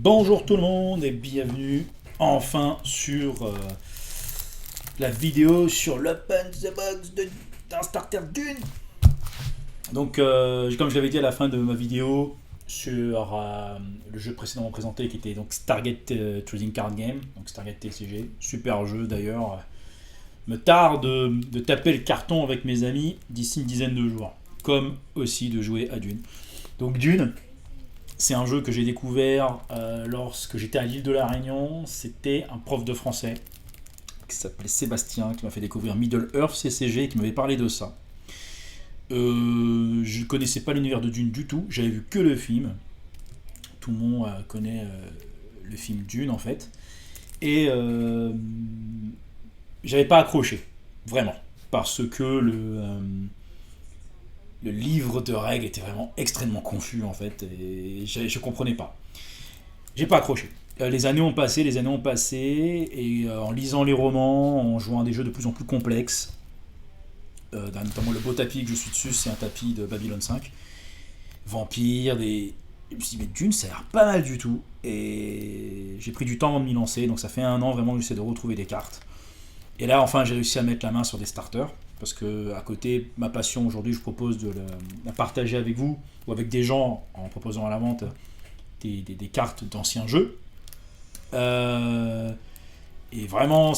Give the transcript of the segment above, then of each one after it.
Bonjour tout le monde et bienvenue enfin sur la vidéo sur l'Open the Box d'un starter Dune. Donc comme je l'avais dit à la fin de ma vidéo sur le jeu précédemment présenté qui était donc Stargate Trading Card Game, donc Stargate TCG, super jeu d'ailleurs. Me tarde de taper le carton avec mes amis d'ici une dizaine de jours, comme aussi de jouer à Dune. Donc Dune, c'est un jeu que j'ai découvert lorsque j'étais à l'île de la Réunion. C'était un prof de français qui s'appelait Sébastien qui m'a fait découvrir Middle Earth CCG et qui m'avait parlé de ça. Je ne connaissais pas l'univers de Dune du tout, j'avais vu que le film. Tout le monde connaît le film Dune en fait. Et j'avais pas accroché, vraiment. Parce que le livre de règles était vraiment extrêmement confus en fait, et je comprenais pas. J'ai pas accroché. Les années ont passé, et en lisant les romans, en jouant à des jeux de plus en plus complexes, notamment le beau tapis que je suis dessus, c'est un tapis de Babylon 5, Vampire, des... Je me suis dit, mais Dune, ça a l'air pas mal du tout, et j'ai pris du temps avant de m'y lancer, donc ça fait un an vraiment que j'essaie de retrouver des cartes. Et là, enfin, j'ai réussi à mettre la main sur des starters. Parce que, à côté, ma passion aujourd'hui, je propose de la partager avec vous ou avec des gens en proposant à la vente des cartes d'anciens jeux. Et vraiment,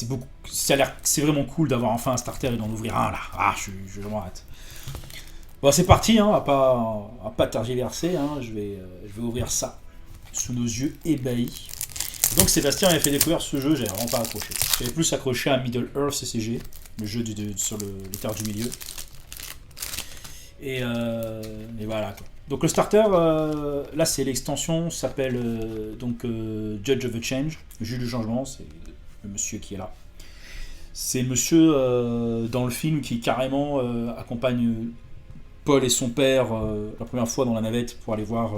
beaucoup, c'est vraiment cool d'avoir enfin un starter et d'en ouvrir un là. Ah, je vraiment hâte. Bon, c'est parti, hein, à pas tergiverser. Hein, je vais ouvrir ça sous nos yeux ébahis. Donc Sébastien avait fait découvrir ce jeu, j'avais vraiment pas accroché. J'avais plus accroché à Middle Earth CCG, le jeu sur les terres du milieu. Et voilà quoi. Donc le starter, là c'est l'extension, s'appelle Judge of the Change, le juge du changement, c'est le monsieur qui est là. C'est le monsieur dans le film qui carrément accompagne Paul et son père la première fois dans la navette pour aller voir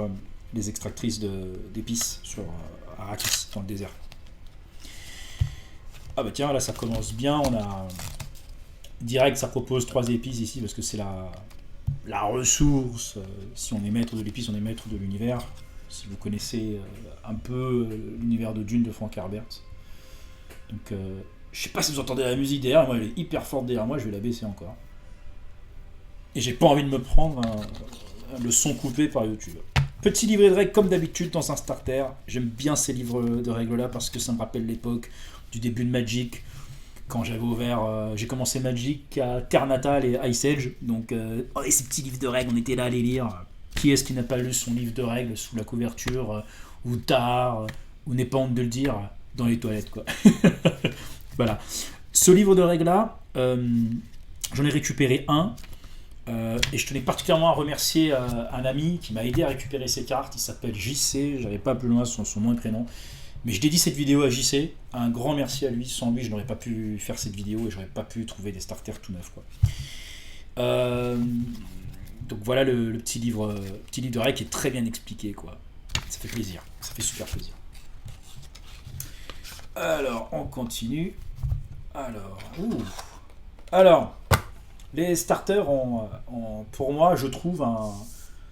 les extractrices d'épices sur Arrakis, dans le désert. Ah bah tiens, là ça commence bien, on a direct, ça propose 3 épices ici parce que c'est la ressource. Si on est maître de l'épice, on est maître de l'univers. Si vous connaissez un peu l'univers de Dune de Frank Herbert. Donc je sais pas si vous entendez la musique derrière, moi elle est hyper forte derrière moi, je vais la baisser encore. Et j'ai pas envie de me prendre le son coupé par YouTube. Petit livret de règles comme d'habitude dans un starter. J'aime bien ces livres de règles là parce que ça me rappelle l'époque du début de Magic. Quand j'avais ouvert, j'ai commencé Magic à Terre Natale et Ice Age. Donc et ces petits livres de règles, on était là à les lire. Qui est-ce qui n'a pas lu son livre de règles sous la couverture ou tard, ou n'est pas honte de le dire, dans les toilettes quoi. Voilà. Ce livre de règles là, j'en ai récupéré un. Et je tenais particulièrement à remercier un ami qui m'a aidé à récupérer ses cartes. Il s'appelle JC, j'avais pas plus loin son nom et prénom. Mais je dédie cette vidéo à JC. Un grand merci à lui. Sans lui, je n'aurais pas pu faire cette vidéo et j'aurais pas pu trouver des starters tout neufs. Quoi. Donc voilà le petit livre de règles qui est très bien expliqué. Quoi. Ça fait plaisir. Ça fait super plaisir. Alors, on continue. Alors. Les starters pour moi, je trouve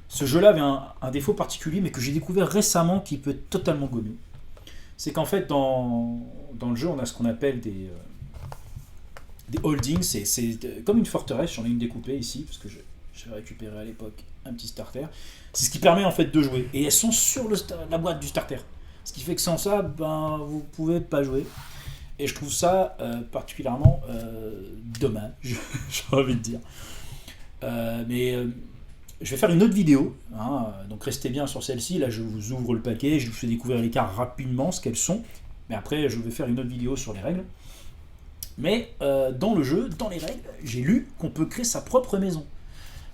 ce jeu-là avait un défaut particulier, mais que j'ai découvert récemment qui peut être totalement gommé. C'est qu'en fait, dans le jeu, on a ce qu'on appelle des holdings. C'est comme une forteresse, j'en ai une découpée ici, parce que j'avais récupéré à l'époque un petit starter. C'est ce qui permet en fait de jouer. Et elles sont sur la boîte du starter. Ce qui fait que sans ça, vous pouvez pas jouer. Et je trouve ça particulièrement dommage, j'ai envie de dire. Mais je vais faire une autre vidéo, hein, donc restez bien sur celle-ci. Là, je vous ouvre le paquet, je vous fais découvrir les cartes rapidement, ce qu'elles sont. Mais après, je vais faire une autre vidéo sur les règles. Mais dans le jeu, dans les règles, j'ai lu qu'on peut créer sa propre maison.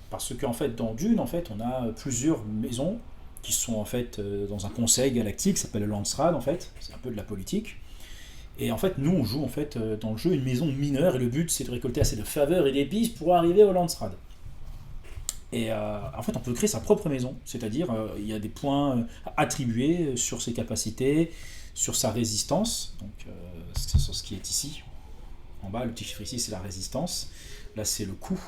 Parce qu'en fait, dans Dune, en fait, on a plusieurs maisons qui sont en fait dans un conseil galactique, qui s'appelle le Landsraad, en fait. C'est un peu de la politique. Et en fait, nous, on joue en fait dans le jeu une maison mineure, et le but, c'est de récolter assez de faveurs et d'épices pour arriver au Landsraad. Et en fait, on peut créer sa propre maison, c'est-à-dire il y a des points attribués sur ses capacités, sur sa résistance. Donc, c'est sur ce qui est ici. En bas, le petit chiffre ici, c'est la résistance. Là, c'est le coût.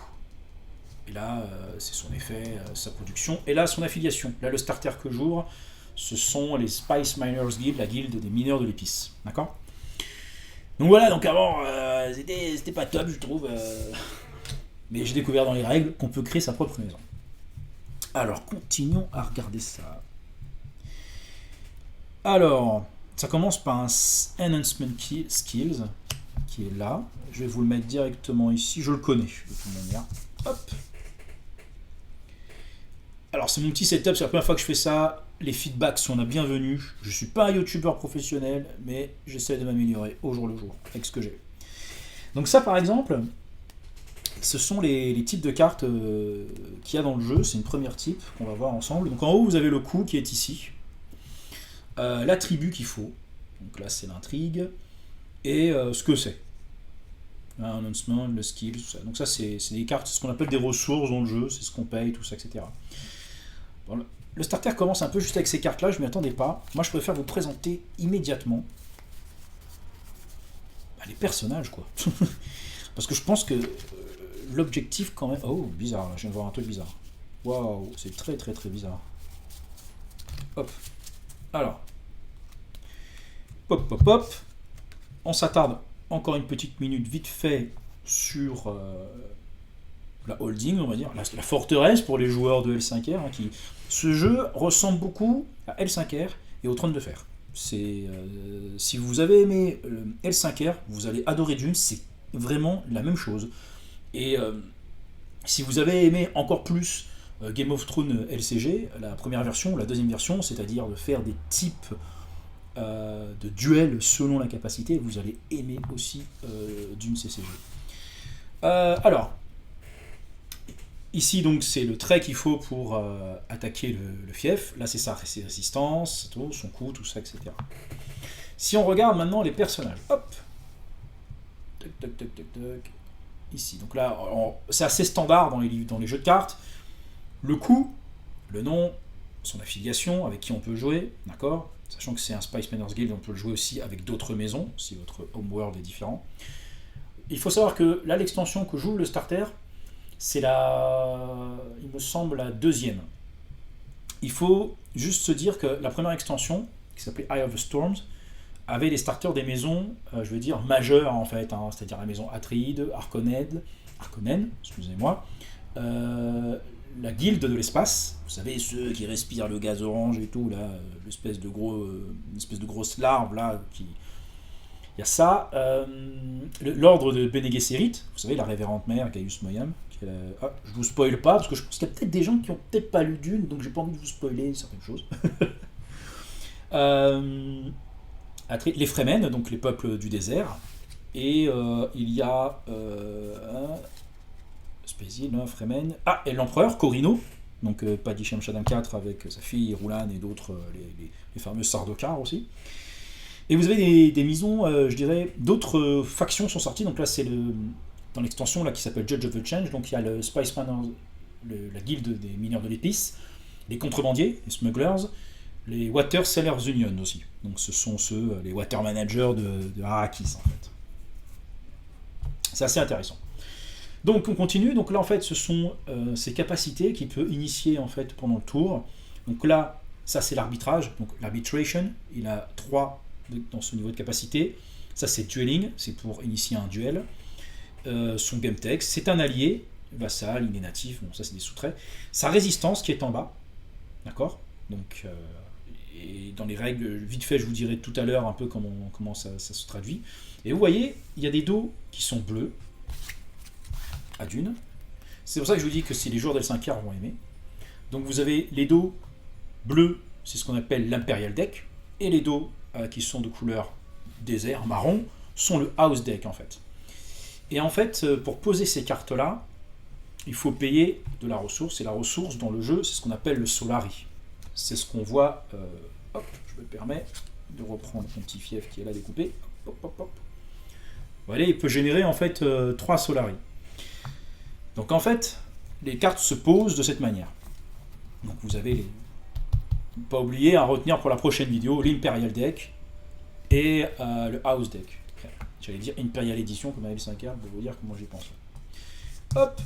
Et là, c'est son effet, sa production. Et là, son affiliation. Là, le starter que j'ouvre, ce sont les Spice Miners Guild, la guilde des mineurs de l'épice. D'accord? Donc voilà, donc avant, c'était pas top, je trouve. Mais j'ai découvert dans les règles qu'on peut créer sa propre maison. Alors, continuons à regarder ça. Alors, ça commence par un Enhancement Skills, qui est là. Je vais vous le mettre directement ici. Je le connais, de toute manière. Hop. Alors, c'est mon petit setup, c'est la première fois que je fais ça. Les feedbacks sont la bienvenue. Je ne suis pas un youtubeur professionnel, mais j'essaie de m'améliorer au jour le jour avec ce que j'ai. Donc ça, par exemple, ce sont les types de cartes qu'il y a dans le jeu. C'est une première type qu'on va voir ensemble. Donc en haut, vous avez le coup qui est ici. L'attribut qu'il faut. Donc là, c'est l'intrigue. Et ce que c'est. Announcement, le skill, tout ça. Donc ça, c'est des cartes, c'est ce qu'on appelle des ressources dans le jeu. C'est ce qu'on paye, tout ça, etc. Bon, le starter commence un peu juste avec ces cartes-là. Je ne m'y attendais pas. Moi, je préfère vous présenter immédiatement les personnages, quoi. Parce que je pense que l'objectif quand même... Oh, bizarre, là, je viens de voir un truc bizarre. Waouh, c'est très très très bizarre. Hop. Alors. Pop, pop, pop. On s'attarde encore une petite minute vite fait sur la holding, on va dire, la forteresse pour les joueurs de L5R. Hein, ce jeu ressemble beaucoup à L5R et au Trône de Fer. Si vous avez aimé L5R, vous allez adorer Dune, c'est vraiment la même chose. Et si vous avez aimé encore plus Game of Thrones LCG, la première version, la deuxième version, c'est-à-dire de faire des types de duels selon la capacité, vous allez aimer aussi Dune CCG. Alors, ici donc c'est le trait qu'il faut pour attaquer le fief. Là c'est sa résistance, son coup, tout ça, etc. Si on regarde maintenant les personnages, hop, tac, tac, tac, tac, tac. Ici, donc là, c'est assez standard dans les jeux de cartes. Le coup, le nom, son affiliation, avec qui on peut jouer, d'accord? Sachant que c'est un Spice Miners Guild, on peut le jouer aussi avec d'autres maisons, si votre homeworld est différent. Il faut savoir que là, l'extension que joue le starter, c'est il me semble, la deuxième. Il faut juste se dire que la première extension, qui s'appelait Eye of the Storms, avait les starters des maisons, je veux dire, majeures en fait, hein, c'est-à-dire la maison Atreide, Harkonnen, excusez-moi, la guilde de l'espace, vous savez, ceux qui respirent le gaz orange et tout, là, l'espèce de grosse larve, là, qui... Il y a ça, l'ordre de Bene Gesserit, vous savez, la révérende mère, Gaius Moyam, je vous spoil pas, parce que je pense qu'il y a peut-être des gens qui ont peut-être pas lu Dune, donc j'ai pas envie de vous spoiler certaines choses. Les Fremen, donc les peuples du désert, et il y a Fremen, et l'empereur Corino, donc Padisham Shadam IV avec sa fille Roulan et d'autres, les fameux Sardaukar aussi. Et vous avez des maisons, je dirais, d'autres factions sont sorties, donc là c'est dans l'extension là qui s'appelle Judge of the Change, donc il y a le Spice Miners, la guilde des mineurs de l'épice, les contrebandiers, les smugglers, les Water Sellers Union aussi. Donc ce sont les water managers de Arrakis en fait. C'est assez intéressant. Donc on continue, donc là en fait ce sont ces capacités qu'il peut initier en fait pendant le tour. Donc là, ça c'est l'arbitrage, donc l'arbitration, il a 3 dans ce niveau de capacité. Ça c'est dueling, c'est pour initier un duel. Son game text, c'est un allié, vassal, il est natif, bon ça c'est des sous-traits. Sa résistance qui est en bas, d'accord? Donc et dans les règles, vite fait, je vous dirai tout à l'heure un peu comment ça se traduit. Et vous voyez, il y a des dos qui sont bleus, à Dune. C'est pour ça que je vous dis que si les joueurs d'L5R vont aimer. Donc vous avez les dos bleus, c'est ce qu'on appelle l'Imperial Deck, et les dos qui sont de couleur désert, marron, sont le House Deck en fait. Et en fait, pour poser ces cartes-là, il faut payer de la ressource, et la ressource dans le jeu, c'est ce qu'on appelle le Solari. C'est ce qu'on voit, hop, je me permets de reprendre mon petit fief qui est là découpé, hop, hop, hop. Voilà, il peut générer en fait 3 Solari. Donc en fait, les cartes se posent de cette manière. Donc vous avez pas oublier à retenir pour la prochaine vidéo l'Imperial Deck et le House Deck. J'allais dire Imperial Edition comme à L5R, pour vous dire comment j'y pense. Hop,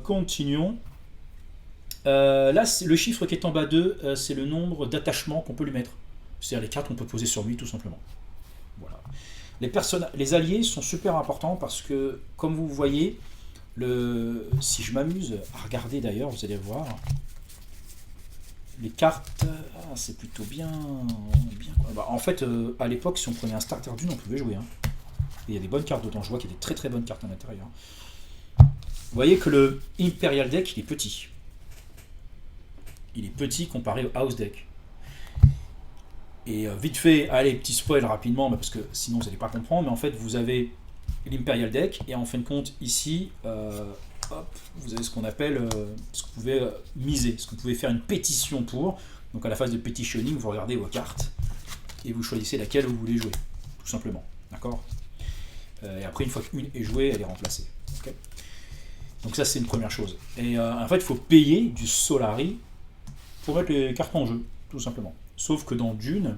continuons. Là, le chiffre qui est en bas 2, c'est le nombre d'attachements qu'on peut lui mettre. C'est-à-dire les cartes qu'on peut poser sur lui, tout simplement. Voilà. Les alliés sont super importants parce que, comme vous voyez, si je m'amuse à regarder d'ailleurs, vous allez voir, les cartes, c'est plutôt bien. En fait, à l'époque, si on prenait un starter d'une, on pouvait jouer. Hein. Et il y a des bonnes cartes dedans. Je vois qu'il y a des très très bonnes cartes à l'intérieur. Vous voyez que le Imperial Deck, il est petit. Il est petit comparé au House Deck. Et vite fait, allez, petit spoil rapidement, parce que sinon vous n'allez pas comprendre, mais en fait, vous avez l'Imperial Deck, et en fin de compte, ici, vous avez ce qu'on appelle, ce que vous pouvez miser, ce que vous pouvez faire une pétition pour. Donc à la phase de petitioning, vous regardez vos cartes, et vous choisissez laquelle vous voulez jouer, tout simplement. D'accord. Et après, une fois qu'une est jouée, elle est remplacée. Okay. Donc ça, c'est une première chose. Et en fait, il faut payer du Solari pour mettre les cartes en jeu, tout simplement. Sauf que dans Dune,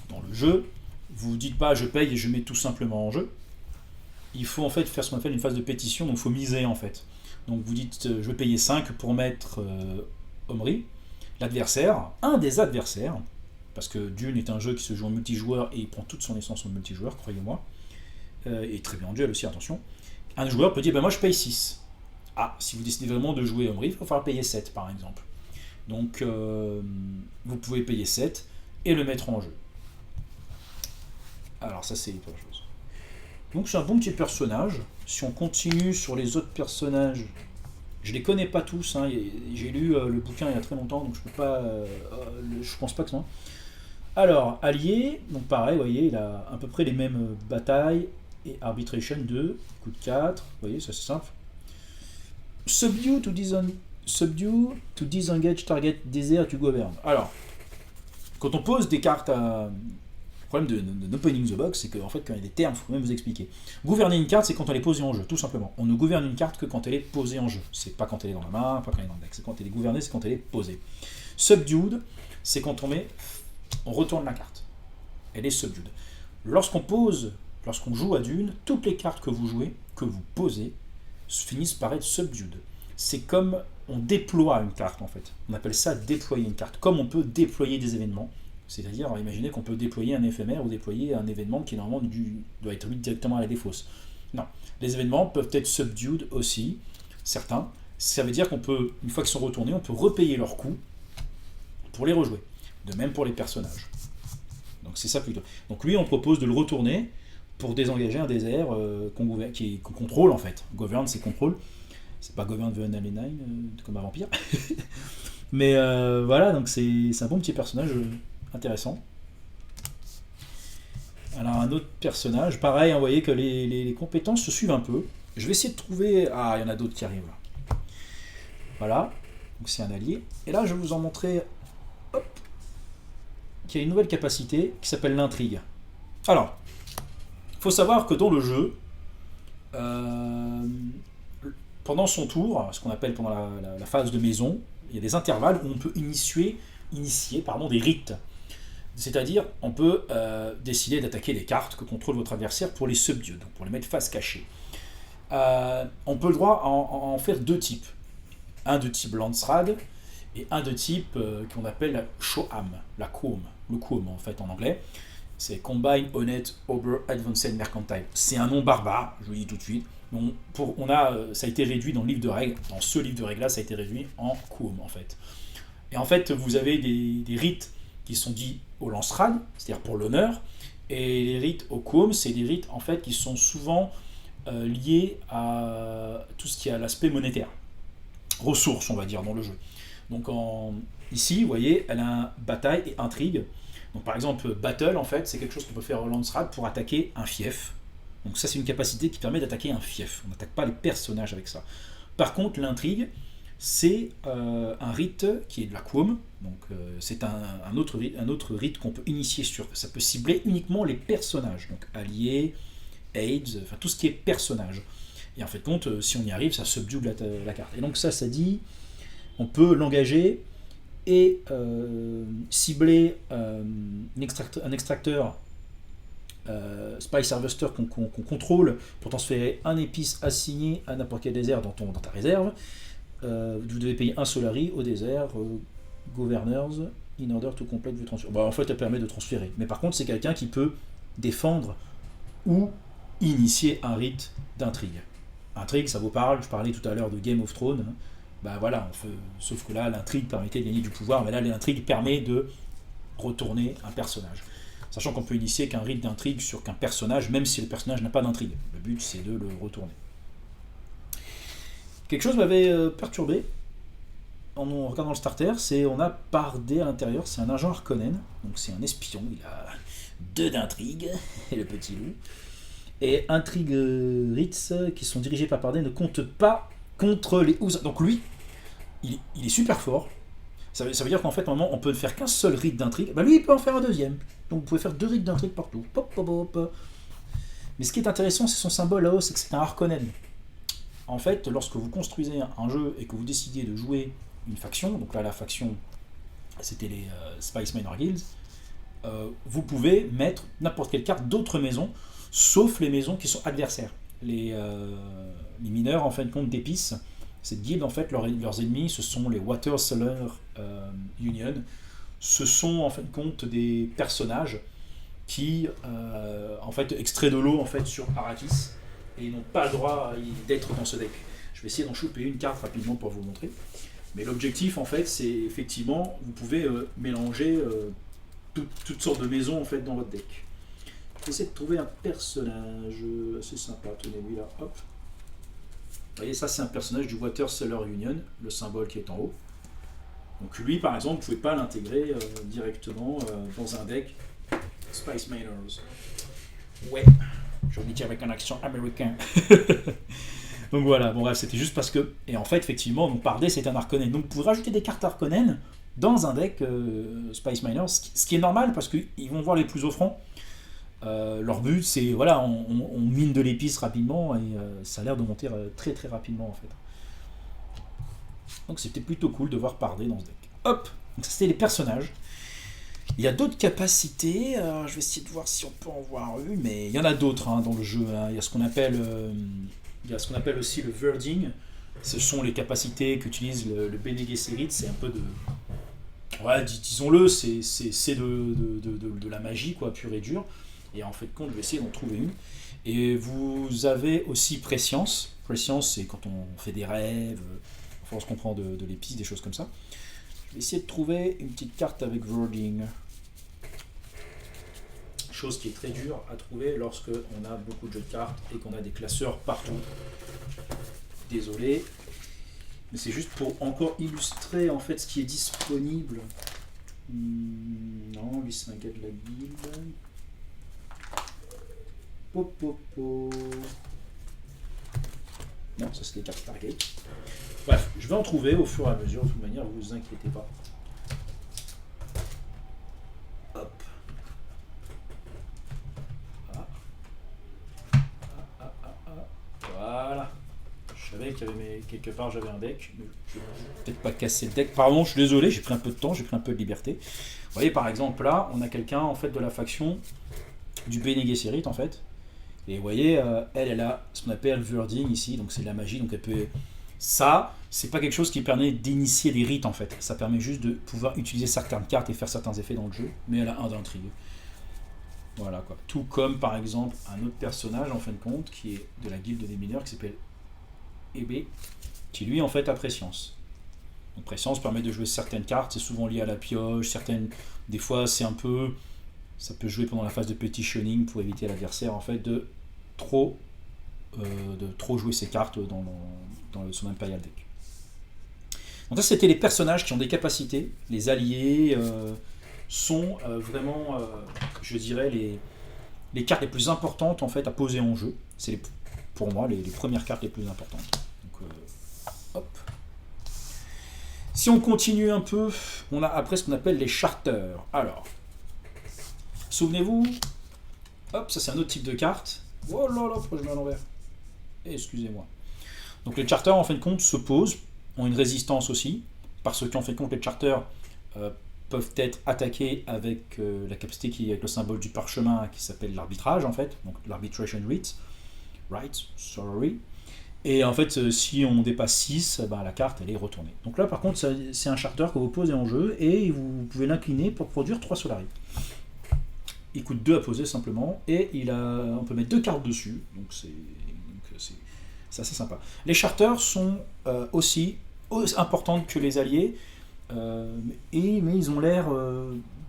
dans le jeu, vous ne dites pas je paye et je mets tout simplement en jeu. Il faut en fait faire ce qu'on appelle une phase de pétition, donc il faut miser en fait. Donc vous dites je vais payer 5 pour mettre Omri, l'adversaire, un des adversaires, parce que Dune est un jeu qui se joue en multijoueur et il prend toute son essence en multijoueur, croyez-moi, et très bien en duel aussi, attention. Un joueur peut dire moi je paye 6. Ah, si vous décidez vraiment de jouer Omri, il va falloir payer 7 par exemple. Donc vous pouvez payer 7 et le mettre en jeu. Alors ça c'est une première chose. Donc c'est un bon petit personnage. Si on continue sur les autres personnages, je les connais pas tous. Hein. J'ai lu le bouquin il y a très longtemps, donc je peux pas. Je pense pas que c'est moi. Alors allié, donc pareil, vous voyez, il a à peu près les mêmes batailles et arbitration 2, coup de 4. Vous voyez, ça c'est simple. Subdue to disengage target désert tu governes. Alors, quand on pose des cartes à. Le problème de opening the box, c'est qu'en fait, quand il y a des termes, il faut même vous expliquer. Gouverner une carte, c'est quand elle est posée en jeu, tout simplement. On ne gouverne une carte que quand elle est posée en jeu. C'est pas quand elle est dans la main, pas quand elle est dans le deck. C'est quand elle est gouvernée, c'est quand elle est posée. Subdued, c'est quand on retourne la carte. Elle est subdued. Lorsqu'on joue à Dune, toutes les cartes que vous jouez, que vous posez, finissent par être subdued. C'est comme on déploie une carte en fait. On appelle ça déployer une carte. Comme on peut déployer des événements. C'est-à-dire, imaginez qu'on peut déployer un éphémère ou déployer un événement qui normalement doit être mis directement à la défausse. Non. Les événements peuvent être subdued aussi, certains. Ça veut dire qu'on peut, une fois qu'ils sont retournés, on peut repayer leurs coûts pour les rejouer. De même pour les personnages. Donc c'est ça plutôt. Donc lui, on propose de le retourner pour désengager un désert qu'on contrôle en fait. Govern, c'est contrôle. C'est pas Govern the Unaliened comme un vampire. Mais voilà, donc c'est un bon petit personnage intéressant. Alors un autre personnage, pareil, vous voyez que les compétences se suivent un peu. Je vais essayer de trouver... Ah, il y en a d'autres qui arrivent là. Voilà, donc c'est un allié. Et là, je vais vous en montrer qu'il y a une nouvelle capacité qui s'appelle l'intrigue. Alors, il faut savoir que dans le jeu, pendant son tour, ce qu'on appelle pendant la phase de maison, il y a des intervalles où on peut initier des rites. C'est-à-dire, on peut décider d'attaquer les cartes que contrôle votre adversaire pour les subdue, donc pour les mettre face cachée. On peut le droit à en faire deux types. Un de type Landsrad et un de type qu'on appelle la Shoham, le Quom en fait en anglais. C'est Combine, Honnête, Ober, Advanced, Mercantile. C'est un nom barbare, je vous le dis tout de suite. Donc, ça a été réduit dans le livre de règles. Dans ce livre de règles-là, ça a été réduit en Quom en fait. Et en fait, vous avez des rites qui sont dits au Landsrad, c'est-à-dire pour l'honneur, et les rites au Quom, c'est des rites en fait qui sont souvent liés à tout ce qui a l'aspect monétaire, ressources on va dire dans le jeu. Donc ici, vous voyez, elle a un bataille et intrigue. Donc par exemple, battle en fait, c'est quelque chose qu'on peut faire au Landsrad pour attaquer un fief. Donc ça c'est une capacité qui permet d'attaquer un fief. On n'attaque pas les personnages avec ça. Par contre, l'intrigue, c'est un rite qui est de la Quom, donc c'est un autre rite qu'on peut initier ça peut cibler uniquement les personnages, donc alliés, aids, enfin tout ce qui est personnage. Et en fait compte, si on y arrive, ça subdue la carte. Et donc ça dit, on peut l'engager et cibler un extracteur Spice Harvester qu'on contrôle pour transférer un épice assigné à n'importe quel désert dans ta réserve. Vous devez payer un Solari au désert Governors in order to complete the transfer. Bon, en fait, elle permet de transférer. Mais par contre, c'est quelqu'un qui peut défendre ou initier un rite d'intrigue. Intrigue, ça vous parle, je parlais tout à l'heure de Game of Thrones. Bah voilà, sauf que là, l'intrigue permettait de gagner du pouvoir, mais là, l'intrigue permet de retourner un personnage. Sachant qu'on peut initier qu'un rite d'intrigue sur qu'un personnage, même si le personnage n'a pas d'intrigue. Le but, c'est de le retourner. Quelque chose m'avait perturbé en regardant le starter, c'est on a Pardé à l'intérieur, c'est un agent Harkonnen, donc c'est un espion, il a 2 d'intrigue, le petit loup. Et intrigue Ritz, qui sont dirigés par Pardé, ne comptent pas contre les Ouzas. Donc lui, il est super fort. Ça veut dire qu'en fait, normalement, on peut ne faire qu'un seul rite d'intrigue. Bah lui, il peut en faire un deuxième. Donc vous pouvez faire 2 rites d'intrigue partout. Pop, pop, pop. Mais ce qui est intéressant, c'est son symbole là-haut, c'est que c'est un Harkonnen. En fait, lorsque vous construisez un jeu et que vous décidez de jouer une faction, donc là la faction c'était les Spice Minor Guilds, vous pouvez mettre n'importe quelle carte d'autres maisons, sauf les maisons qui sont adversaires. Les mineurs en fin de compte d'épices, cette guilde en fait leurs ennemis ce sont les Water Seller Union, ce sont en fin de compte des personnages qui en fait extraient de l'eau en fait sur Arrakis et ils n'ont pas le droit d'être dans ce deck. Je vais essayer d'en choper une carte rapidement pour vous montrer. Mais l'objectif, en fait, c'est effectivement, vous pouvez mélanger toutes sortes de maisons en fait dans votre deck. Je vais essayer de trouver un personnage assez sympa. Tenez-lui là, hop. Vous voyez, ça c'est un personnage du Water Seller Union, le symbole qui est en haut. Donc lui, par exemple, vous ne pouvez pas l'intégrer directement dans un deck Spice Miners. Ouais, je vous dis avec un accent américain. Donc voilà, bon bref, c'était juste parce que... Et en fait, effectivement, donc Pardé, c'est un Harkonnen. Donc vous pouvez rajouter des cartes Harkonnen dans un deck Spice Miners, ce qui est normal parce qu'ils vont voir les plus offrants. Leur but, c'est, voilà, on mine de l'épice rapidement et ça a l'air de monter très très rapidement en fait. Donc c'était plutôt cool de voir Pardé dans ce deck. Hop, donc ça c'était les personnages. Il y a d'autres capacités, je vais essayer de voir si on peut en voir une, mais il y en a d'autres dans le jeu. Il y a ce qu'on appelle... Il y a ce qu'on appelle aussi le Verding. Ce sont les capacités qu'utilise le Bene Gesserit. C'est un peu de... Ouais, disons-le, c'est de la magie, quoi, pure et dure. Et en fait, compte, je vais essayer d'en trouver une. Et vous avez aussi Prescience. Prescience, c'est quand on fait des rêves, enfin, on se comprend de l'épice, des choses comme ça. Je vais essayer de trouver une petite carte avec Verding. Chose qui est très dure à trouver lorsque on a beaucoup de jeux de cartes et qu'on a des classeurs partout. Désolé, mais c'est juste pour encore illustrer en fait ce qui est disponible. Non, lui c'est un gars de la guilde. Popopo. Non, ça c'est des cartes Stargate. Bref, je vais en trouver au fur et à mesure, de toute manière, vous inquiétez pas. Hop. Voilà. Je savais qu'il y avait quelque part j'avais un deck. Mais je vais peut-être pas casser le deck. Pardon, je suis désolé, j'ai pris un peu de temps, j'ai pris un peu de liberté. Vous voyez par exemple là, on a quelqu'un en fait de la faction du Bene Gesserit en fait. Et vous voyez, elle a ce qu'on appelle Verding ici, donc c'est de la magie, donc elle peut. Ça, c'est pas quelque chose qui permet d'initier les rites en fait. Ça permet juste de pouvoir utiliser certaines cartes et faire certains effets dans le jeu, mais elle a un d'intrigue. Voilà quoi. Tout comme par exemple un autre personnage en fin de compte qui est de la guilde des mineurs qui s'appelle Ebe, qui lui en fait a Prescience. Donc Prescience permet de jouer certaines cartes, c'est souvent lié à la pioche, certaines, des fois c'est un peu, ça peut jouer pendant la phase de petitioning pour éviter à l'adversaire en fait de trop jouer ses cartes dans son Imperial Deck. Donc ça c'était les personnages qui ont des capacités, les alliés sont vraiment, je dirais, les cartes les plus importantes en fait à poser en jeu. C'est pour moi les premières cartes les plus importantes. Donc, hop. Si on continue un peu, on a après ce qu'on appelle les charters. Alors, souvenez-vous, hop, ça c'est un autre type de carte. Oh là là, pourquoi je mets à l'envers? Excusez-moi. Donc les charters en fin de compte se posent, ont une résistance aussi, parce qu'en fin de compte les charters peuvent être attaquées avec la capacité qui est avec le symbole du parchemin qui s'appelle l'arbitrage en fait, donc l'arbitration right, sorry. Et en fait, si on dépasse 6, la carte elle est retournée. Donc là par contre, c'est un charter que vous posez en jeu et vous pouvez l'incliner pour produire 3 Solari. Il coûte 2 à poser simplement et on peut mettre 2 cartes dessus, donc c'est assez sympa. Les charters sont aussi importantes que les alliés, mais ils ont l'air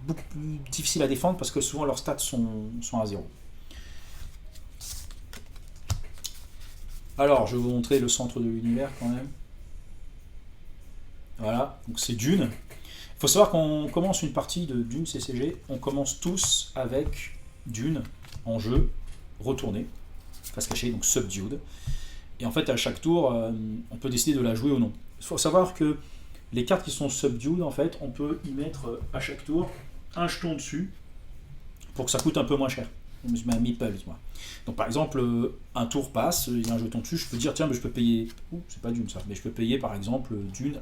beaucoup plus difficiles à défendre parce que souvent leurs stats sont à 0. Alors, je vais vous montrer le centre de l'univers quand même. Voilà, donc c'est Dune. Il faut savoir qu'on commence une partie de Dune CCG, on commence tous avec Dune en jeu, retourné, face cachée, donc subdued. Et en fait, à chaque tour, on peut décider de la jouer ou non. Il faut savoir que les cartes qui sont subdued, en fait, on peut y mettre à chaque tour un jeton dessus pour que ça coûte un peu moins cher. Je mets un meeple, moi. Donc par exemple, un tour passe, il y a un jeton dessus, je peux dire tiens, mais je peux payer. Ouh, c'est pas Dune ça, mais je peux payer par exemple Dune.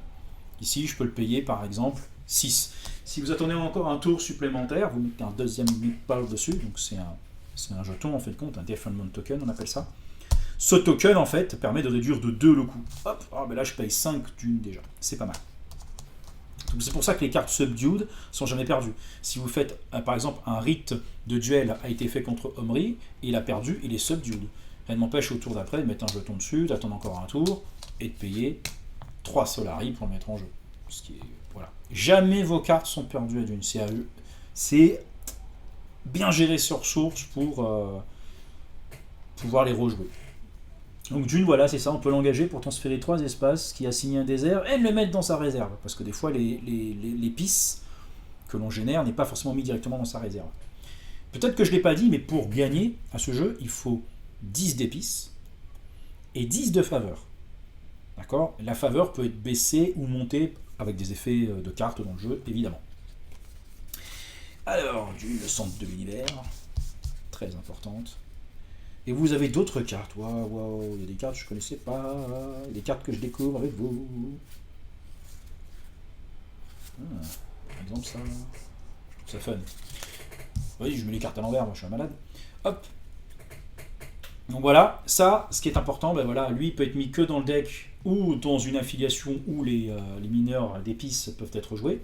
Ici, je peux le payer par exemple 6. Si vous attendez encore un tour supplémentaire, vous mettez un deuxième meeple dessus, donc c'est un jeton en fait de compte, un Defilement Token, on appelle ça. Ce token en fait permet de réduire de 2 le coût. Hop, là je paye 5 Dune déjà, c'est pas mal. Donc c'est pour ça que les cartes subdued sont jamais perdues. Si vous faites par exemple un rite de duel a été fait contre Omri, il a perdu, il est subdued. Elle m'empêche au tour d'après de mettre un jeton dessus, d'attendre encore un tour et de payer 3 Solari pour le mettre en jeu. Ce qui est, voilà. Jamais vos cartes sont perdues à Dune. C'est bien géré sur source pour pouvoir les rejouer. Donc Dune, voilà, c'est ça, on peut l'engager pour transférer 3 espaces qui assignent un désert et le mettre dans sa réserve. Parce que des fois, l'épice que l'on génère n'est pas forcément mis directement dans sa réserve. Peut-être que je ne l'ai pas dit, mais pour gagner à ce jeu, il faut 10 d'épices et 10 de faveur. D'accord ? La faveur peut être baissée ou montée avec des effets de cartes dans le jeu, évidemment. Alors, Dune, le centre de l'univers, très importante. Et vous avez d'autres cartes. Waouh, il y a des cartes que je ne connaissais pas. Il y a des cartes que je découvre avec vous. Par exemple, ça. Je trouve ça fun. Oui, je mets les cartes à l'envers, moi je suis un malade. Hop. Donc voilà, ça, ce qui est important, voilà, lui il peut être mis que dans le deck ou dans une affiliation où les mineurs d'épices peuvent être joués.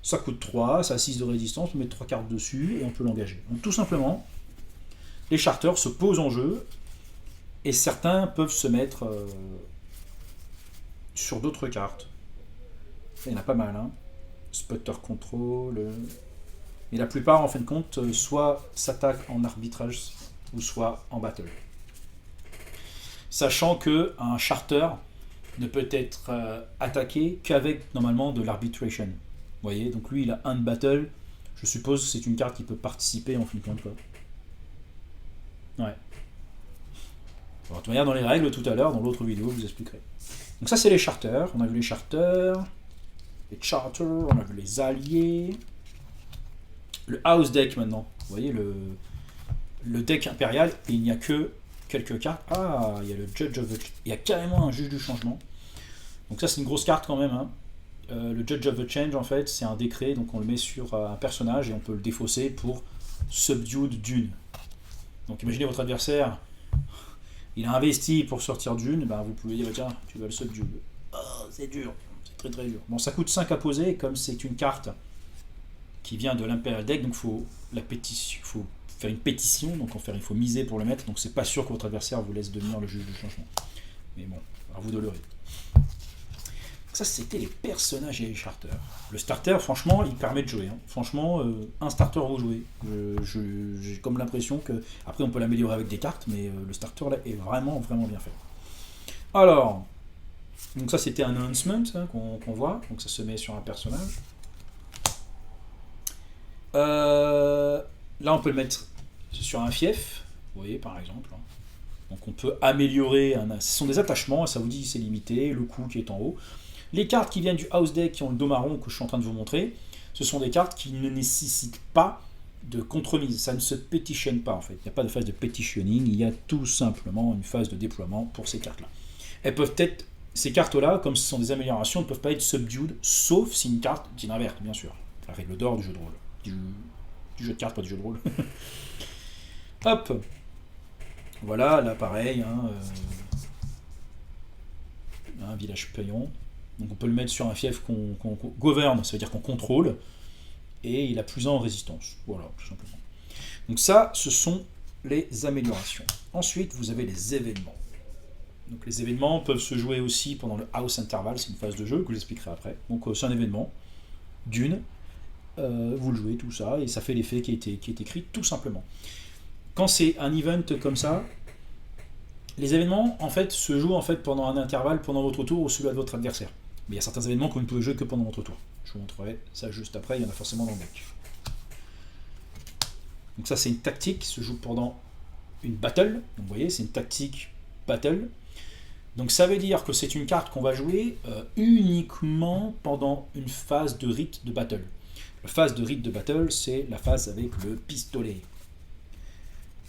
Ça coûte 3, ça a 6 de résistance, on peut mettre 3 cartes dessus et on peut l'engager. Donc tout simplement, les charters se posent en jeu et certains peuvent se mettre sur d'autres cartes. Il y en a pas mal, hein. Sputter Control. Mais la plupart, en fin de compte, soit s'attaquent en arbitrage ou soit en battle. Sachant qu'un charter ne peut être attaqué qu'avec normalement de l'arbitration. Vous voyez, donc lui il a un de battle. Je suppose que c'est une carte qui peut participer en fin de compte. Ouais. Alors, de toute manière, dans les règles tout à l'heure, dans l'autre vidéo, je vous expliquerai. Donc ça c'est les charters. On a vu les charters, on a vu les alliés. Le house deck maintenant. Vous voyez le deck impérial, et il n'y a que quelques cartes. Ah, il y a le Judge of the... Il y a carrément un juge du changement. Donc ça c'est une grosse carte quand même. Hein. Le Judge of the Change en fait c'est un décret, donc on le met sur un personnage et on peut le défausser pour Subdued Dune. Donc imaginez votre adversaire, il a investi pour sortir Dune, vous pouvez dire tiens, tu vas le Subdued. Oh, c'est dur, c'est très très dur. Bon, ça coûte 5 à poser, comme c'est une carte qui vient de l'Imperial Deck, donc faut faire une pétition, donc il faut miser pour le mettre, donc c'est pas sûr que votre adversaire vous laisse devenir le juge du changement. Mais bon, à vous de le rire. Ça, c'était les personnages et les starters. Le starter, franchement, il permet de jouer. Hein. Franchement, un starter, vous jouez. J'ai comme l'impression que... Après, on peut l'améliorer avec des cartes, mais le starter, là, est vraiment, vraiment bien fait. Alors, donc ça, c'était un announcement hein, qu'on voit. Donc ça se met sur un personnage. Là, on peut le mettre sur un fief. Vous voyez, par exemple. Donc on peut améliorer... Ce sont des attachements, ça vous dit c'est limité, le coût qui est en haut. Les cartes qui viennent du house deck, qui ont le dos marron que je suis en train de vous montrer, ce sont des cartes qui ne nécessitent pas de contre-mise. Ça ne se pétitionne pas en fait. Il n'y a pas de phase de petitioning, il y a tout simplement une phase de déploiement pour ces cartes-là. Elles peuvent être, ces cartes-là, comme ce sont des améliorations, ne peuvent pas être subdued, sauf si une carte dit l'inverse, bien sûr. La règle d'or du jeu de rôle. Du jeu de cartes, pas du jeu de rôle. Hop. Voilà, là pareil, un village payon. Donc on peut le mettre sur un fief qu'on gouverne, ça veut dire qu'on contrôle, et il a plus 1 en résistance. Voilà, tout simplement. Donc ça, ce sont les améliorations. Ensuite, vous avez les événements. Donc les événements peuvent se jouer aussi pendant le House Interval, c'est une phase de jeu que je vous expliquerai après. Donc c'est un événement d'une, vous le jouez, tout ça, et ça fait l'effet qui est écrit tout simplement. Quand c'est un event comme ça, les événements en fait se jouent en fait pendant un intervalle, pendant votre tour ou celui de votre adversaire. Mais il y a certains événements que vous ne pouvez jouer que pendant votre tour. Je vous montrerai ça juste après, il y en a forcément dans le deck. Donc ça c'est une tactique qui se joue pendant une battle. Donc vous voyez, c'est une tactique battle. Donc ça veut dire que c'est une carte qu'on va jouer uniquement pendant une phase de rite de battle. La phase de rite de battle, c'est la phase avec le pistolet.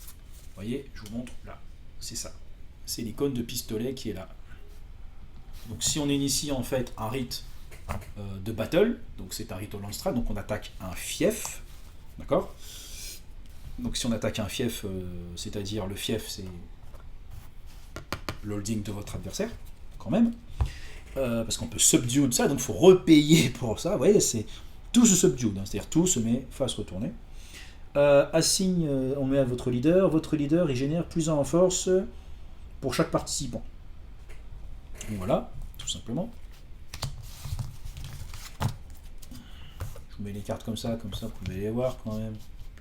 Vous voyez, je vous montre là, c'est ça. C'est l'icône de pistolet qui est là. Donc si on initie en fait un rite de battle, donc c'est un rite au Landstrat, donc on attaque un fief, d'accord. Donc si on attaque un fief, c'est-à-dire le fief, c'est l'holding de votre adversaire, quand même, parce qu'on peut subdue de ça, donc il faut repayer pour ça. Vous voyez, c'est tout se subdue, c'est-à-dire tout se met face retournée. Assigne, on met à votre leader il génère plus 1 en force pour chaque participant. Donc voilà, tout simplement. Je vous mets les cartes comme ça, vous pouvez les voir quand même.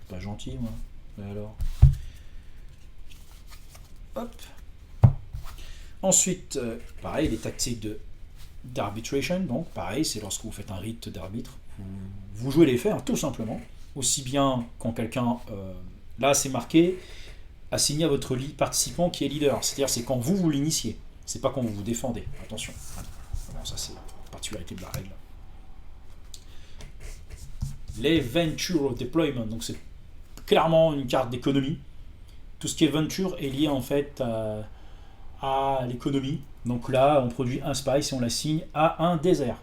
Pas gentil, moi. Mais alors. Hop. Ensuite, pareil, les tactiques d'arbitration. Donc, pareil, c'est lorsque vous faites un rite d'arbitre. Vous jouez les faits, tout simplement. Aussi bien quand quelqu'un. Là, c'est marqué assigné à votre participant qui est leader. C'est-à-dire, c'est quand vous l'initiez. C'est pas quand vous vous défendez. Attention. Alors, ça, c'est la particularité de la règle. Les Venture Deployment. Donc, c'est clairement une carte d'économie. Tout ce qui est Venture est lié en fait à l'économie. Donc là, on produit un spice et on l'assigne à un désert.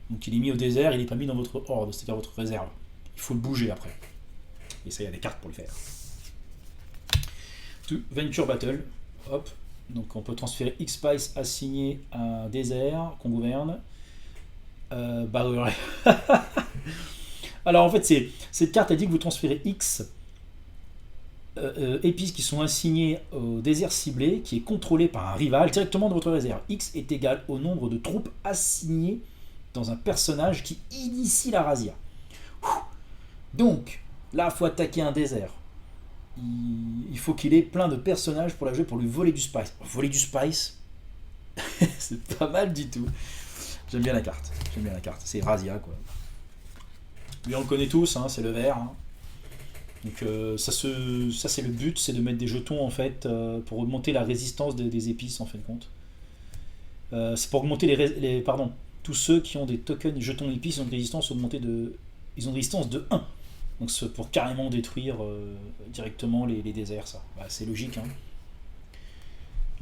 Donc il est mis au désert, il n'est pas mis dans votre horde, c'est-à-dire votre réserve. Il faut le bouger après. Et ça, il y a des cartes pour le faire. Venture Battle. Hop. Donc on peut transférer X spice assigné à un désert qu'on gouverne. Alors en fait, cette carte a dit que vous transférez X épices qui sont assignées au désert ciblé, qui est contrôlé par un rival directement de votre réserve. X est égal au nombre de troupes assignées dans un personnage qui initie la razzia. Donc, là, il faut attaquer un désert. Il faut qu'il ait plein de personnages pour la jouer, pour lui voler du spice. Voler du spice, c'est pas mal du tout. J'aime bien la carte. C'est razzia, quoi. Lui, on le connaît tous, c'est le vert. Donc ça c'est le but, c'est de mettre des jetons en fait pour augmenter la résistance des épices en fin de compte. C'est pour augmenter tous ceux qui ont des tokens, des jetons épices, ils ont une résistance de 1. Donc c'est pour carrément détruire directement les déserts, ça. Bah, c'est logique.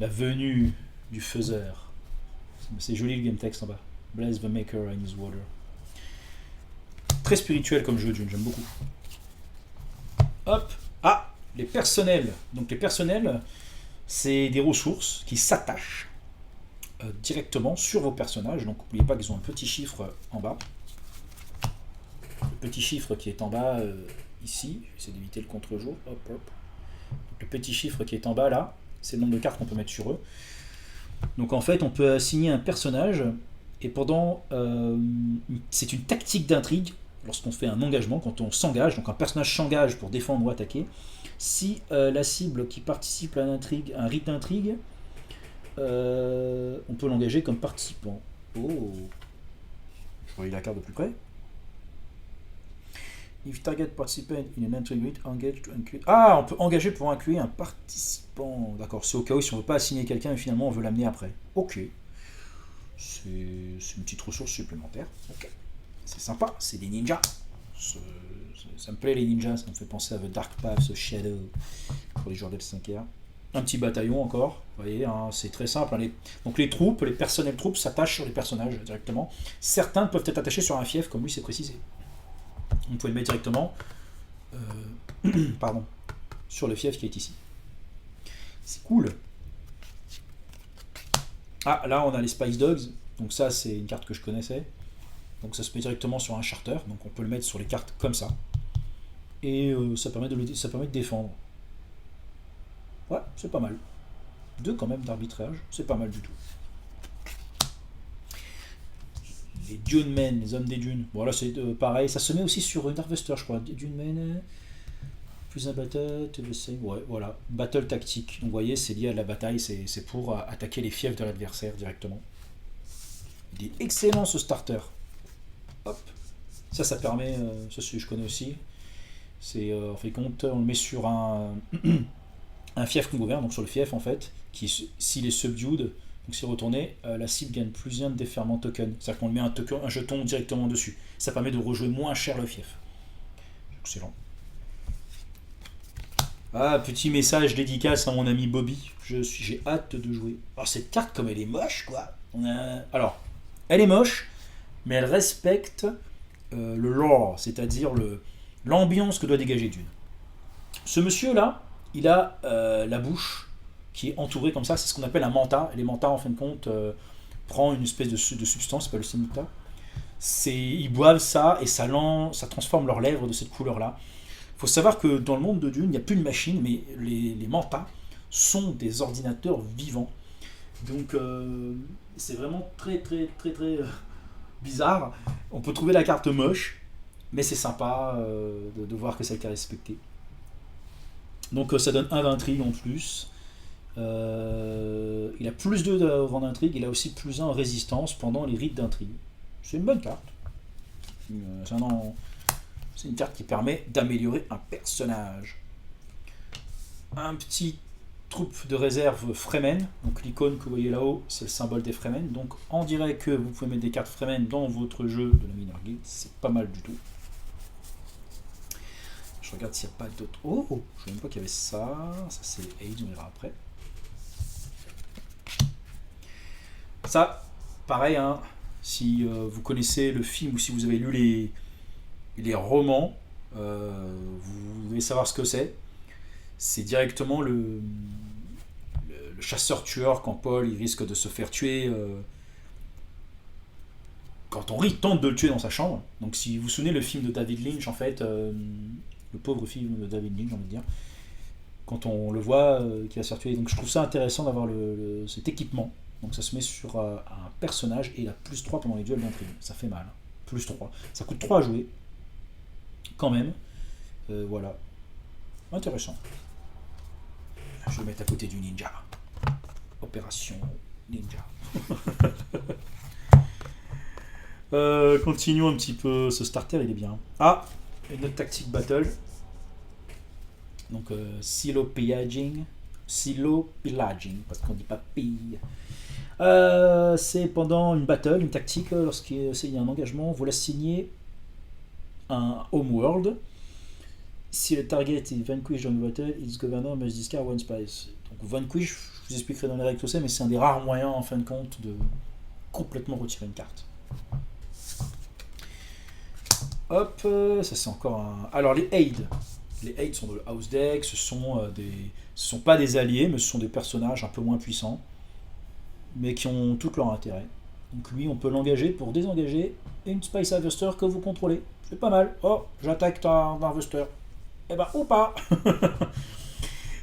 La venue du faiseur. C'est joli le game text en bas. Bless the maker and his water. Très spirituel comme jeu de Dune, j'aime beaucoup. Hop. Ah, les personnels. Donc les personnels, c'est des ressources qui s'attachent directement sur vos personnages. Donc n'oubliez pas qu'ils ont un petit chiffre en bas. Le petit chiffre qui est en bas ici, j'essaie d'éviter le contre-jour. Hop, hop. Donc, le petit chiffre qui est en bas là, c'est le nombre de cartes qu'on peut mettre sur eux. Donc en fait, on peut assigner un personnage et pendant, c'est une tactique d'intrigue. Lorsqu'on fait un engagement, quand on s'engage, donc un personnage s'engage pour défendre ou attaquer, si la cible qui participe à un rite d'intrigue, on peut l'engager comme participant. Oh, je relis la carte de plus près. If target participant in an intrigue rite, engage to include. Ah, on peut engager pour inclure un participant. D'accord, c'est au cas où si on ne veut pas assigner quelqu'un et finalement on veut l'amener après. Ok. C'est une petite ressource supplémentaire. Ok. C'est sympa, c'est des ninjas. Ça me plaît les ninjas, ça me fait penser à The Dark Path, The Shadow, pour les joueurs d'L5R. Un petit bataillon encore, vous voyez, c'est très simple. Donc les troupes, les personnels troupes s'attachent sur les personnages directement. Certains peuvent être attachés sur un fief, comme lui c'est précisé. Vous pouvez le mettre directement pardon, sur le fief qui est ici. C'est cool. Ah, là on a les Spice Dogs. Donc ça c'est une carte que je connaissais. Donc ça se met directement sur un charter. Donc on peut le mettre sur les cartes comme ça. Et ça permet de défendre. Ouais, c'est pas mal. 2 quand même d'arbitrage, c'est pas mal du tout. Les Dune Men, les hommes des dunes. Bon là c'est pareil, ça se met aussi sur une Harvester je crois. Dune Men, plus un battle, ouais voilà. Battle tactique. Donc vous voyez c'est lié à la bataille, c'est pour attaquer les fiefs de l'adversaire directement. Il est excellent ce starter. Hop. Ça permet, ça je connais aussi. C'est en fait compte, on le met sur un fief qu'on gouverne, donc sur le fief en fait, qui s'il est subdued, donc s'il est retourné, la cible gagne plus 1 de déferment token. C'est-à-dire qu'on met un jeton directement dessus. Ça permet de rejouer moins cher le fief. Excellent. Ah, petit message dédicace à mon ami Bobby. J'ai hâte de jouer. Alors cette carte comme elle est moche quoi. Alors, elle est moche, mais elle respecte le lore, c'est-à-dire l'ambiance que doit dégager Dune. Ce monsieur là, il a la bouche qui est entourée comme ça, c'est ce qu'on appelle un manta. Les mantas en fin de compte prend une espèce de substance, c'est pas le sénita. Ils boivent ça et ça transforme leurs lèvres de cette couleur là. Il faut savoir que dans le monde de Dune, il n'y a plus de machines, mais les mantas sont des ordinateurs vivants. Donc c'est vraiment très bizarre. On peut trouver la carte moche, mais c'est sympa de voir que ça a été respecté. Donc ça donne 1 d'intrigue en plus. Il a plus 2 au rang d'intrigue, il a aussi plus 1 en résistance pendant les rites d'intrigue. C'est une bonne carte. C'est une carte qui permet d'améliorer un personnage. Un petit troupe de réserve Fremen. Donc l'icône que vous voyez là-haut, c'est le symbole des Fremen. Donc on dirait que vous pouvez mettre des cartes Fremen dans votre jeu de la Minor Guild. C'est pas mal du tout. Je regarde s'il n'y a pas d'autres. Oh, je ne savais même pas qu'il y avait ça. Ça c'est Age, on verra après. Ça, pareil, hein, si vous connaissez le film ou si vous avez lu les romans, vous devez savoir ce que c'est. C'est directement le chasseur-tueur quand Paul il risque de se faire tuer. Quand Henri tente de le tuer dans sa chambre. Donc si vous vous souvenez le film de David Lynch, en fait, le pauvre film de David Lynch, j'ai envie de dire, quand on le voit qui va se faire tuer. Donc je trouve ça intéressant d'avoir cet équipement. Donc ça se met sur un personnage et il a plus 3 pendant les duels d'intrigue. Ça fait mal. Plus 3. Ça coûte 3 à jouer. Quand même. Voilà. Intéressant. Je vais le mettre à côté du ninja. Opération Ninja. Continuons un petit peu. Ce starter, il est bien. Ah, une autre tactique battle. Donc, silo pillaging, parce qu'on dit pas pille. C'est pendant une battle, une tactique, lorsqu'il y a un engagement, vous l'assignez un homeworld. Si le target est vanquished on battle, its governor must discard 1 spice. Donc vanquish, je vous expliquerai dans les règles tout ça, mais c'est un des rares moyens en fin de compte de complètement retirer une carte. Hop, ça c'est encore un. Alors les aids. Les aids sont de house deck, ce sont pas des alliés, mais ce sont des personnages un peu moins puissants, mais qui ont tout leur intérêt. Donc lui, on peut l'engager pour désengager une Spice Harvester que vous contrôlez. C'est pas mal. Oh, j'attaque ta Harvester. Eh ben, ou pas.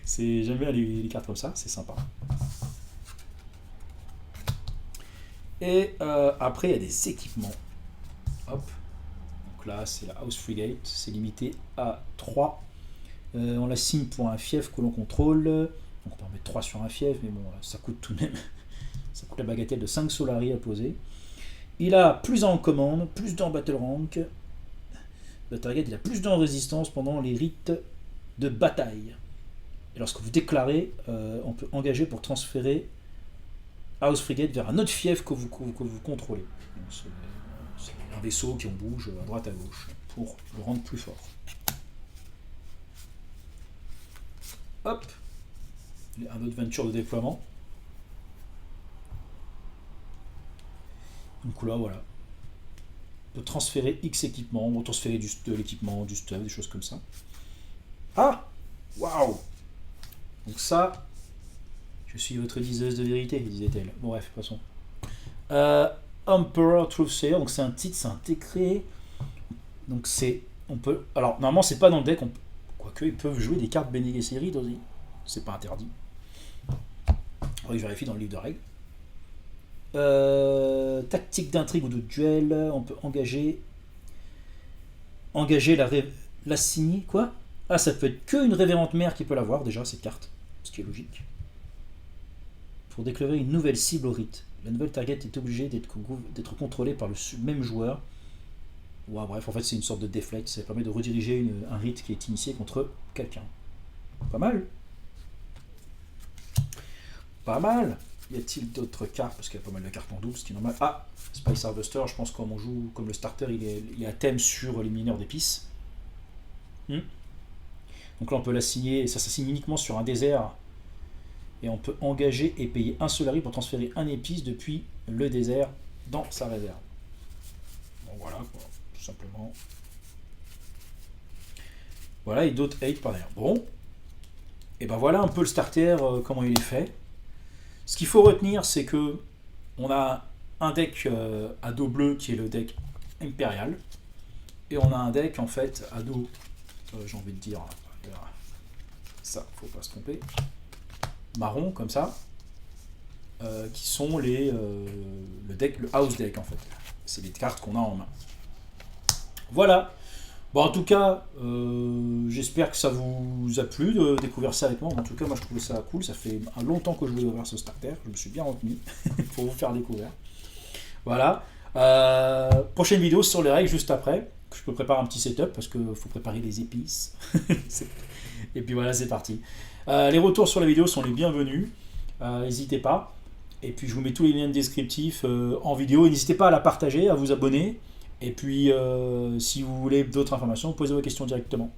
J'aime bien les cartes comme ça, c'est sympa. Et après, il y a des équipements. Hop. Donc là, c'est la House Frigate. C'est limité à 3. On l'assigne pour un fief que l'on contrôle. Donc on peut en mettre 3 sur un fief, mais bon, ça coûte tout de même. Ça coûte la bagatelle de 5 Solari à poser. Il a plus 1 en commande, plus 2 en battle rank. Le target, il a plus 2 en résistance pendant les rites de bataille. Et lorsque vous déclarez, on peut engager pour transférer House Frigate vers un autre fief que vous contrôlez. C'est un vaisseau qui en bouge à droite à gauche pour le rendre plus fort. Hop, un autre venture de déploiement. Donc là, voilà. de transférer X équipement, ou transférer de l'équipement, du stuff, des choses comme ça. Ah, waouh. Donc ça, je suis votre diseuse de vérité, disait-elle. Bon, bref, passons. Emperor Truthsayer, donc c'est un titre, c'est un décret. Donc c'est, on peut, alors normalement c'est pas dans le deck, quoique ils peuvent jouer des cartes Bene Gesserit aussi, c'est pas interdit. Je vérifie dans le livre de règles. Tactique d'intrigue ou de duel, on peut engager la signer, quoi. Ah, ça peut être qu'une révérende mère qui peut l'avoir déjà, cette carte, ce qui est logique. Pour déclarer une nouvelle cible au rite, la nouvelle target est obligée d'être contrôlée par le même joueur. Ouais, bref, en fait c'est une sorte de deflect, ça permet de rediriger un rite qui est initié contre quelqu'un. Pas mal. Pas mal. Y a-t-il d'autres cartes? Parce qu'il y a pas mal de cartes en double, ce qui est normal. Ah, Spice Harvester, je pense que comme on joue comme le starter, il y a un thème sur les mineurs d'épices. Donc là on peut l'assigner, et ça s'assigne uniquement sur un désert. Et on peut engager et payer un Solari pour transférer un épice depuis le désert dans sa réserve. Donc voilà, quoi, tout simplement. Voilà, et d'autres 8 par derrière. Bon, et ben voilà un peu le starter, comment il est fait. Ce qu'il faut retenir, c'est que on a un deck à dos bleu qui est le deck impérial, et on a un deck en fait à dos, j'ai envie de dire, ça, faut pas se tromper, marron comme ça, qui sont le house deck en fait. C'est les cartes qu'on a en main. Voilà. Bon, en tout cas, j'espère que ça vous a plu de découvrir ça avec moi. En tout cas, moi je trouvais ça cool. Ça fait un longtemps que je voulais voir ce starter. Je me suis bien retenu pour vous faire découvrir. Voilà. Prochaine vidéo sur les règles juste après. Je peux préparer un petit setup parce qu'il faut préparer les épices. Et puis voilà, c'est parti. Les retours sur la vidéo sont les bienvenus. N'hésitez pas. Et puis je vous mets tous les liens descriptifs en vidéo. N'hésitez pas à la partager, à vous abonner. Et puis, si vous voulez d'autres informations, posez vos questions directement.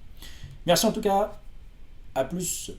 Merci en tout cas. À plus.